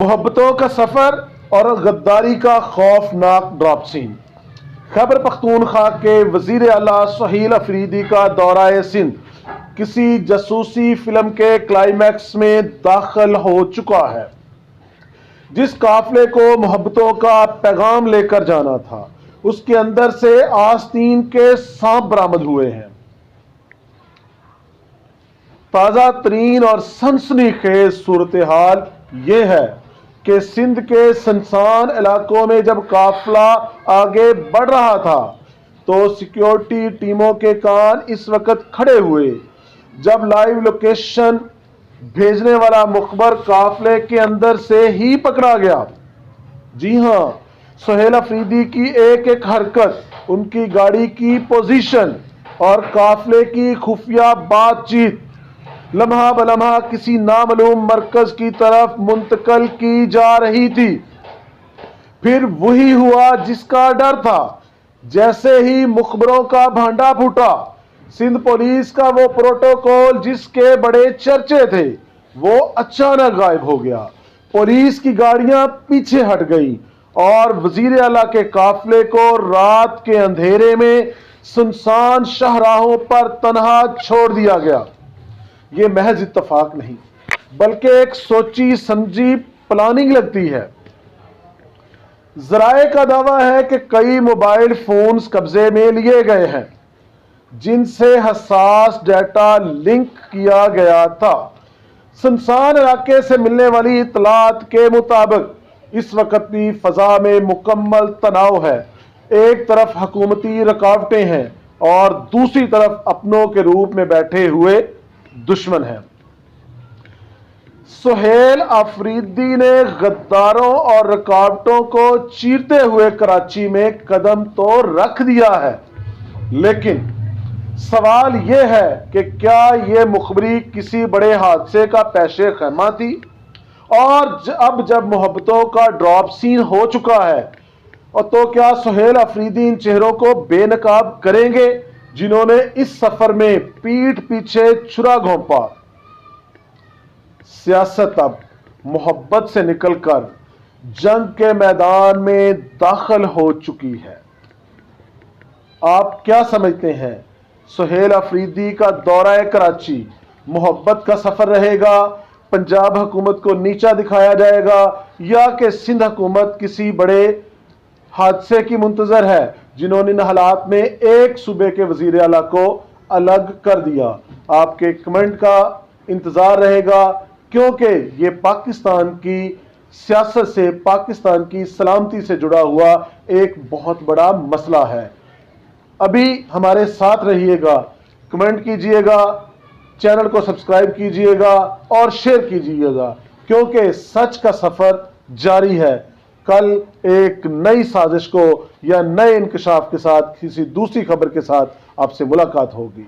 محبتوں کا سفر اور غداری کا خوفناک ڈراپ سین۔ خیبر پختونخوا کے وزیر اعلیٰ سہیل افریدی کا دورہ سندھ کسی جاسوسی فلم کے کلائمیکس میں داخل ہو چکا ہے۔ جس قافلے کو محبتوں کا پیغام لے کر جانا تھا، اس کے اندر سے آستین کے سانپ برآمد ہوئے ہیں۔ تازہ ترین اور سنسنی خیز صورتحال یہ ہے کہ سندھ کے سنسان علاقوں میں جب قافلہ آگے بڑھ رہا تھا تو سیکیورٹی ٹیموں کے کان اس وقت کھڑے ہوئے جب لائیو لوکیشن بھیجنے والا مخبر قافلے کے اندر سے ہی پکڑا گیا۔ جی ہاں، سہیل افریدی کی ایک ایک حرکت، ان کی گاڑی کی پوزیشن اور قافلے کی خفیہ بات چیت لمحہ بلمحہ کسی نامعلوم مرکز کی طرف منتقل کی جا رہی تھی۔ پھر وہی ہوا جس کا ڈر تھا۔ جیسے ہی مخبروں کا بھانڈا پھوٹا، سندھ پولیس کا وہ پروٹوکول جس کے بڑے چرچے تھے وہ اچانک غائب ہو گیا۔ پولیس کی گاڑیاں پیچھے ہٹ گئیں اور وزیر اعلیٰ کے قافلے کو رات کے اندھیرے میں سنسان شاہراہوں پر تنہا چھوڑ دیا گیا۔ یہ محض اتفاق نہیں بلکہ ایک سوچی سمجھی پلاننگ لگتی ہے۔ ذرائع کا دعویٰ ہے کہ کئی موبائل فونز قبضے میں لیے گئے ہیں جن سے حساس ڈیٹا لنک کیا گیا تھا۔ سنسان علاقے سے ملنے والی اطلاعات کے مطابق اس وقت بھی فضا میں مکمل تناؤ ہے۔ ایک طرف حکومتی رکاوٹیں ہیں اور دوسری طرف اپنوں کے روپ میں بیٹھے ہوئے دشمن ہیں۔ سہیل افریدی نے غداروں اور رکاوٹوں کو چیرتے ہوئے کراچی میں قدم تو رکھ دیا ہے، لیکن سوال یہ ہے کہ کیا یہ مخبری کسی بڑے حادثے کا پیش خیمہ تھی؟ اور اب جب محبتوں کا ڈراپ سین ہو چکا ہے تو کیا سہیل افریدی ان چہروں کو بے نقاب کریں گے جنہوں نے اس سفر میں پیٹھ پیچھے چھرا گھونپا؟ سیاست اب محبت سے نکل کر جنگ کے میدان میں داخل ہو چکی ہے۔ آپ کیا سمجھتے ہیں؟ سہیل افریدی کا دورہ کراچی محبت کا سفر رہے گا، پنجاب حکومت کو نیچا دکھایا جائے گا، یا کہ سندھ حکومت کسی بڑے حادثے کی منتظر ہے جنہوں نے ان حالات میں ایک صوبے کے وزیر اعلیٰ کو الگ کر دیا؟ آپ کے کمنٹ کا انتظار رہے گا، کیونکہ یہ پاکستان کی سیاست سے، پاکستان کی سلامتی سے جڑا ہوا ایک بہت بڑا مسئلہ ہے۔ ابھی ہمارے ساتھ رہیے گا، کمنٹ کیجئے گا، چینل کو سبسکرائب کیجئے گا اور شیئر کیجئے گا، کیونکہ سچ کا سفر جاری ہے۔ کل ایک نئی سازش کو یا نئے انکشاف کے ساتھ، کسی دوسری خبر کے ساتھ آپ سے ملاقات ہوگی۔